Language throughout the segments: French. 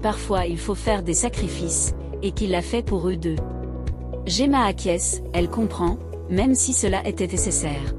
parfois il faut faire des sacrifices, et qu'il l'a fait pour eux deux. Gemma acquiesce, elle comprend, même si cela était nécessaire.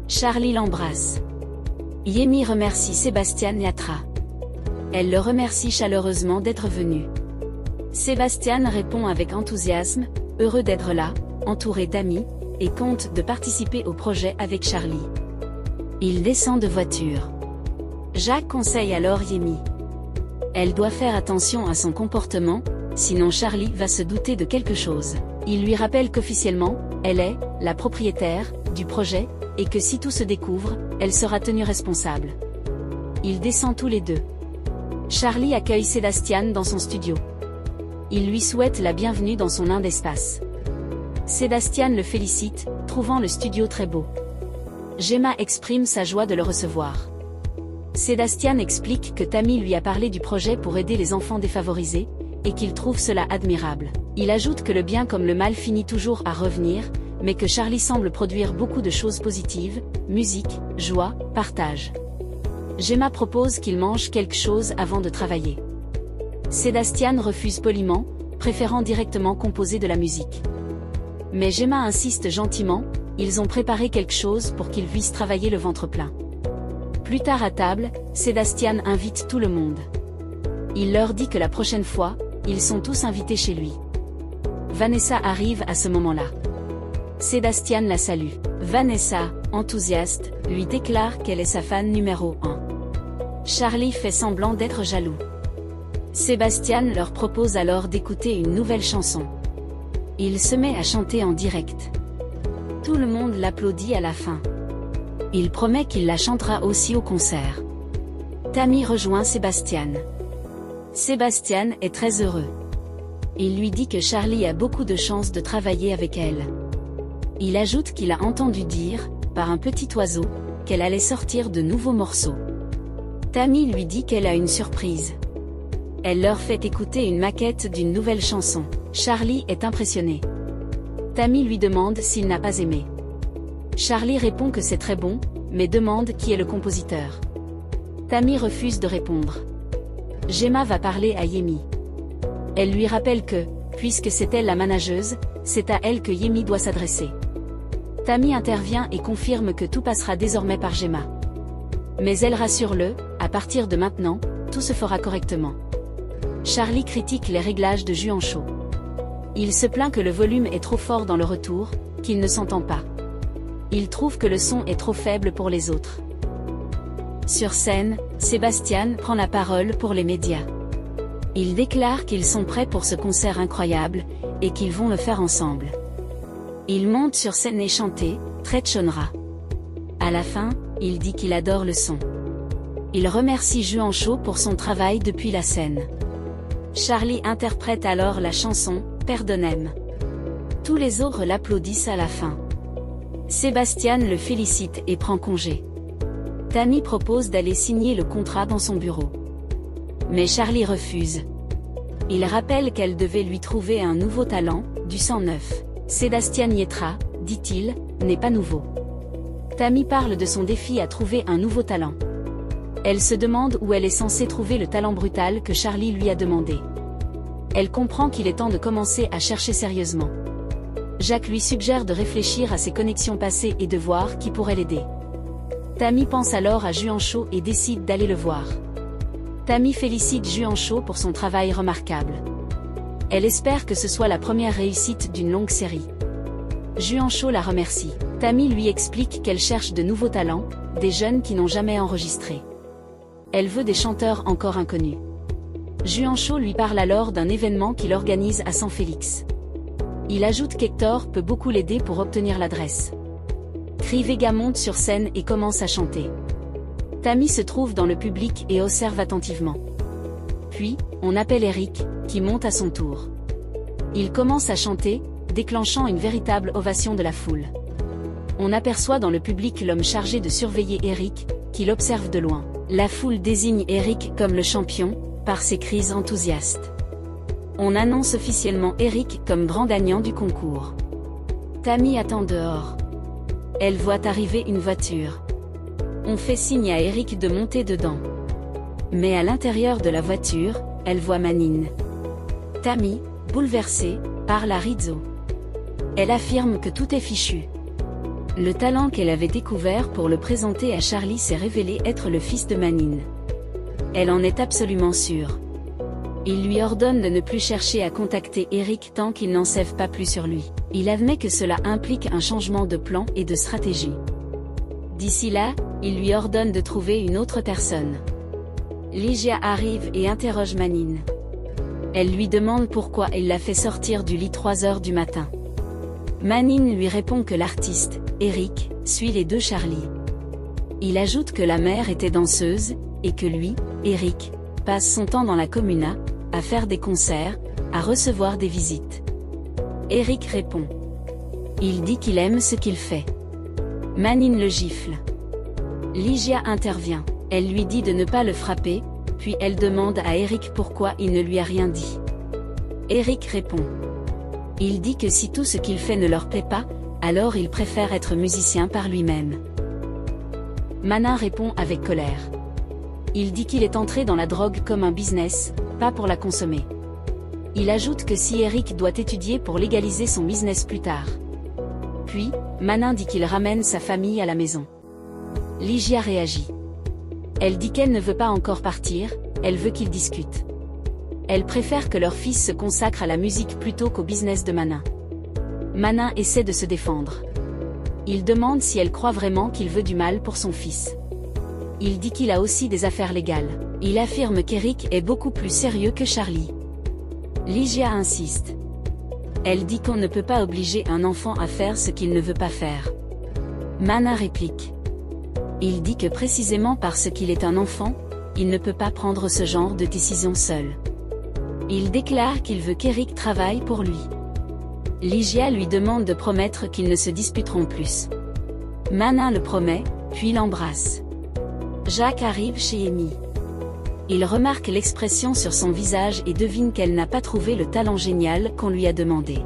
Charlie l'embrasse. Yemi remercie Sébastien Yatra. Elle le remercie chaleureusement d'être venu. Sébastien répond avec enthousiasme, heureux d'être là, entouré d'amis, et compte de participer au projet avec Charlie. Il descend de voiture. Jacques conseille alors Yemi. Elle doit faire attention à son comportement, sinon Charlie va se douter de quelque chose. Il lui rappelle qu'officiellement, elle est la propriétaire du projet, et que si tout se découvre, elle sera tenue responsable. Ils descendent tous les deux. Charlie accueille Sébastien dans son studio. Il lui souhaite la bienvenue dans son d'espace. Sébastien le félicite, trouvant le studio très beau. Gemma exprime sa joie de le recevoir. Sébastien explique que Tammy lui a parlé du projet pour aider les enfants défavorisés, et qu'il trouve cela admirable. Il ajoute que le bien comme le mal finit toujours à revenir, mais que Charlie semble produire beaucoup de choses positives, musique, joie, partage. Gemma propose qu'il mange quelque chose avant de travailler. Sébastien refuse poliment, préférant directement composer de la musique. Mais Gemma insiste gentiment, ils ont préparé quelque chose pour qu'ils puissent travailler le ventre plein. Plus tard à table, Sébastien invite tout le monde. Il leur dit que la prochaine fois, ils sont tous invités chez lui. Vanessa arrive à ce moment-là. Sébastien la salue. Vanessa, enthousiaste, lui déclare qu'elle est sa fan numéro 1. Charlie fait semblant d'être jaloux. Sébastien leur propose alors d'écouter une nouvelle chanson. Il se met à chanter en direct. Tout le monde l'applaudit à la fin. Il promet qu'il la chantera aussi au concert. Tammy rejoint Sébastien. Sébastien est très heureux. Il lui dit que Charlie a beaucoup de chance de travailler avec elle. Il ajoute qu'il a entendu dire, par un petit oiseau, qu'elle allait sortir de nouveaux morceaux. Tammy lui dit qu'elle a une surprise. Elle leur fait écouter une maquette d'une nouvelle chanson. Charlie est impressionné. Tammy lui demande s'il n'a pas aimé. Charlie répond que c'est très bon, mais demande qui est le compositeur. Tammy refuse de répondre. Gemma va parler à Yemi. Elle lui rappelle que, puisque c'est elle la manageuse, c'est à elle que Yemi doit s'adresser. Tammy intervient et confirme que tout passera désormais par Gemma. Mais elle rassure-le, à partir de maintenant, tout se fera correctement. Charlie critique les réglages de Juan Shaw. Il se plaint que le volume est trop fort dans le retour, qu'il ne s'entend pas. Il trouve que le son est trop faible pour les autres. Sur scène, Sébastien prend la parole pour les médias. Il déclare qu'ils sont prêts pour ce concert incroyable, et qu'ils vont le faire ensemble. Il monte sur scène et chanter, Trechonra. À la fin, il dit qu'il adore le son. Il remercie Juan Shaw pour son travail depuis la scène. Charlie interprète alors la chanson, Perdonem. Tous les autres l'applaudissent à la fin. Sébastien le félicite et prend congé. Tammy propose d'aller signer le contrat dans son bureau. Mais Charlie refuse. Il rappelle qu'elle devait lui trouver un nouveau talent, du sang neuf. Sébastien Yatra, dit-il, n'est pas nouveau. Tammy parle de son défi à trouver un nouveau talent. Elle se demande où elle est censée trouver le talent brutal que Charlie lui a demandé. Elle comprend qu'il est temps de commencer à chercher sérieusement. Jacques lui suggère de réfléchir à ses connexions passées et de voir qui pourrait l'aider. Tammy pense alors à Juan Shaw et décide d'aller le voir. Tammy félicite Juan Shaw pour son travail remarquable. Elle espère que ce soit la première réussite d'une longue série. Juan Shaw la remercie. Tammy lui explique qu'elle cherche de nouveaux talents, des jeunes qui n'ont jamais enregistré. Elle veut des chanteurs encore inconnus. Juan Shaw lui parle alors d'un événement qu'il organise à San Félix. Il ajoute qu'Hector peut beaucoup l'aider pour obtenir l'adresse. Cri Vega monte sur scène et commence à chanter. Tammy se trouve dans le public et observe attentivement. Puis, on appelle Eric, qui monte à son tour. Il commence à chanter, déclenchant une véritable ovation de la foule. On aperçoit dans le public l'homme chargé de surveiller Eric, qui l'observe de loin. La foule désigne Eric comme le champion, par ses cris enthousiastes. On annonce officiellement Eric comme grand gagnant du concours. Tammy attend dehors. Elle voit arriver une voiture. On fait signe à Eric de monter dedans. Mais à l'intérieur de la voiture, elle voit Manine. Tammy, bouleversée, parle à Rizzo. Elle affirme que tout est fichu. Le talent qu'elle avait découvert pour le présenter à Charlie s'est révélé être le fils de Manine. Elle en est absolument sûre. Il lui ordonne de ne plus chercher à contacter Eric tant qu'il n'en sait pas plus sur lui. Il admet que cela implique un changement de plan et de stratégie. D'ici là, il lui ordonne de trouver une autre personne. Ligia arrive et interroge Manine. Elle lui demande pourquoi il l'a fait sortir du lit 3 heures du matin. Manine lui répond que l'artiste, Eric, suit les deux Charlie. Il ajoute que la mère était danseuse, et que lui, Eric, passe son temps dans la comuna, à faire des concerts, à recevoir des visites. Eric répond. Il dit qu'il aime ce qu'il fait. Manine le gifle. Ligia intervient. Elle lui dit de ne pas le frapper, puis elle demande à Eric pourquoi il ne lui a rien dit. Eric répond. Il dit que si tout ce qu'il fait ne leur plaît pas, alors il préfère être musicien par lui-même. Manin répond avec colère. Il dit qu'il est entré dans la drogue comme un business, pas pour la consommer. Il ajoute que si Eric doit étudier pour légaliser son business plus tard. Puis, Manin dit qu'il ramène sa famille à la maison. Ligia réagit. Elle dit qu'elle ne veut pas encore partir, elle veut qu'ils discutent. Elle préfère que leur fils se consacre à la musique plutôt qu'au business de Manin. Manin essaie de se défendre. Il demande si elle croit vraiment qu'il veut du mal pour son fils. Il dit qu'il a aussi des affaires légales. Il affirme qu'Eric est beaucoup plus sérieux que Charlie. Ligia insiste. Elle dit qu'on ne peut pas obliger un enfant à faire ce qu'il ne veut pas faire. Manin réplique. Il dit que précisément parce qu'il est un enfant, il ne peut pas prendre ce genre de décision seul. Il déclare qu'il veut qu'Eric travaille pour lui. Ligia lui demande de promettre qu'ils ne se disputeront plus. Manin le promet, puis l'embrasse. Jacques arrive chez Amy. Il remarque l'expression sur son visage et devine qu'elle n'a pas trouvé le talent génial qu'on lui a demandé.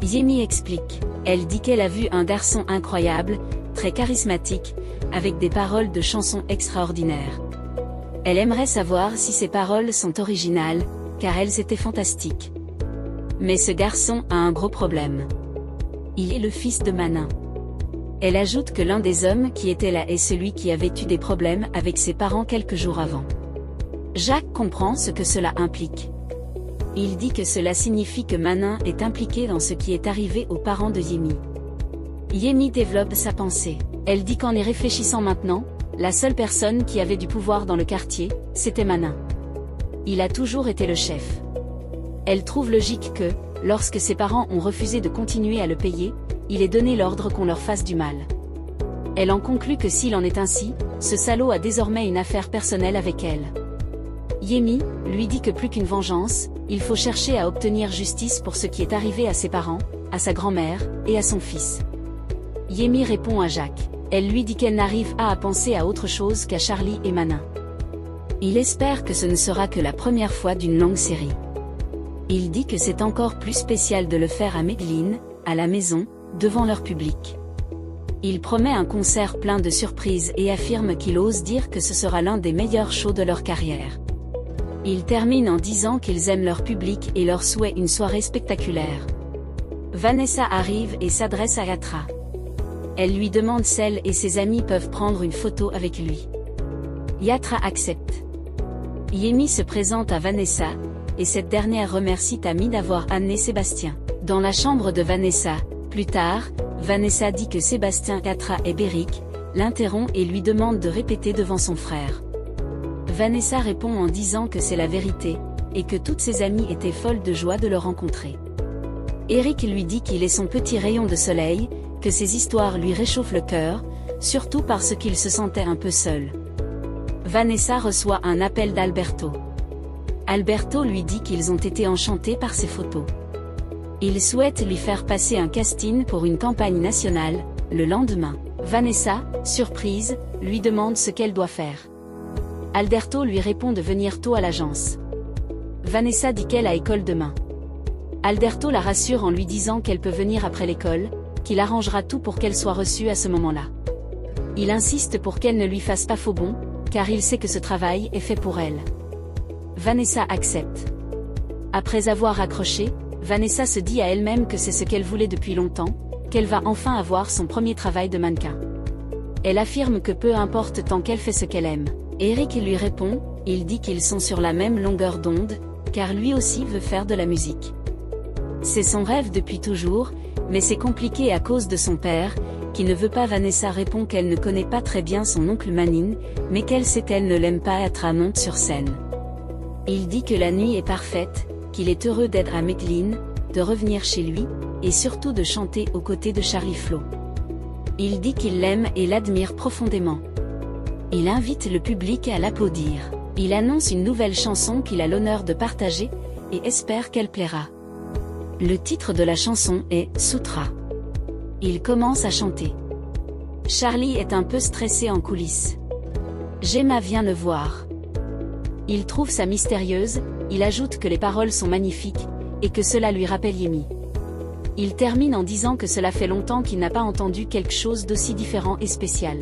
Yemi explique. Elle dit qu'elle a vu un garçon incroyable, très charismatique, avec des paroles de chansons extraordinaires. Elle aimerait savoir si ces paroles sont originales, car elles étaient fantastiques. Mais ce garçon a un gros problème. Il est le fils de Manin. Elle ajoute que l'un des hommes qui était là est celui qui avait eu des problèmes avec ses parents quelques jours avant. Jacques comprend ce que cela implique. Il dit que cela signifie que Manin est impliquée dans ce qui est arrivé aux parents de Yemi. Yemi développe sa pensée. Elle dit qu'en y réfléchissant maintenant, la seule personne qui avait du pouvoir dans le quartier, c'était Manin. Il a toujours été le chef. Elle trouve logique que, lorsque ses parents ont refusé de continuer à le payer, il ait donné l'ordre qu'on leur fasse du mal. Elle en conclut que s'il en est ainsi, ce salaud a désormais une affaire personnelle avec elle. Yemi lui dit que plus qu'une vengeance, il faut chercher à obtenir justice pour ce qui est arrivé à ses parents, à sa grand-mère, et à son fils. Yemi répond à Jacques. Elle lui dit qu'elle n'arrive pas à penser à autre chose qu'à Charlie et Manin. Il espère que ce ne sera que la première fois d'une longue série. Il dit que c'est encore plus spécial de le faire à Medellín, à la maison, devant leur public. Il promet un concert plein de surprises et affirme qu'il ose dire que ce sera l'un des meilleurs shows de leur carrière. Il termine en disant qu'ils aiment leur public et leur souhaite une soirée spectaculaire. Vanessa arrive et s'adresse à Yatra. Elle lui demande si elle et ses amis peuvent prendre une photo avec lui. Yatra accepte. Yemi se présente à Vanessa, et cette dernière remercie Tammy d'avoir amené Sébastien. Dans la chambre de Vanessa, plus tard, Vanessa dit que Sébastien Yatra et Beric, l'interrompt et lui demande de répéter devant son frère. Vanessa répond en disant que c'est la vérité, et que toutes ses amies étaient folles de joie de le rencontrer. Eric lui dit qu'il est son petit rayon de soleil, que ses histoires lui réchauffent le cœur, surtout parce qu'il se sentait un peu seul. Vanessa reçoit un appel d'Alberto. Alberto lui dit qu'ils ont été enchantés par ses photos. Il souhaite lui faire passer un casting pour une campagne nationale, le lendemain. Vanessa, surprise, lui demande ce qu'elle doit faire. Alberto lui répond de venir tôt à l'agence. Vanessa dit qu'elle a école demain. Alberto la rassure en lui disant qu'elle peut venir après l'école, qu'il arrangera tout pour qu'elle soit reçue à ce moment-là. Il insiste pour qu'elle ne lui fasse pas faux bond, car il sait que ce travail est fait pour elle. Vanessa accepte. Après avoir accroché, Vanessa se dit à elle-même que c'est ce qu'elle voulait depuis longtemps, qu'elle va enfin avoir son premier travail de mannequin. Elle affirme que peu importe tant qu'elle fait ce qu'elle aime. Eric lui répond, il dit qu'ils sont sur la même longueur d'onde, car lui aussi veut faire de la musique. C'est son rêve depuis toujours, mais c'est compliqué à cause de son père, qui ne veut pas. Vanessa répond qu'elle ne connaît pas très bien son oncle Manine, mais qu'elle sait qu'elle ne l'aime pas être à monte sur scène. Il dit que la nuit est parfaite, qu'il est heureux d'être à Metlin, de revenir chez lui, et surtout de chanter aux côtés de Charlie Flo. Il dit qu'il l'aime et l'admire profondément. Il invite le public à l'applaudir. Il annonce une nouvelle chanson qu'il a l'honneur de partager, et espère qu'elle plaira. Le titre de la chanson est « Sutra ». Il commence à chanter. Charlie est un peu stressé en coulisses. Gemma vient le voir. Il trouve ça mystérieuse, il ajoute que les paroles sont magnifiques, et que cela lui rappelle Yemi. Il termine en disant que cela fait longtemps qu'il n'a pas entendu quelque chose d'aussi différent et spécial.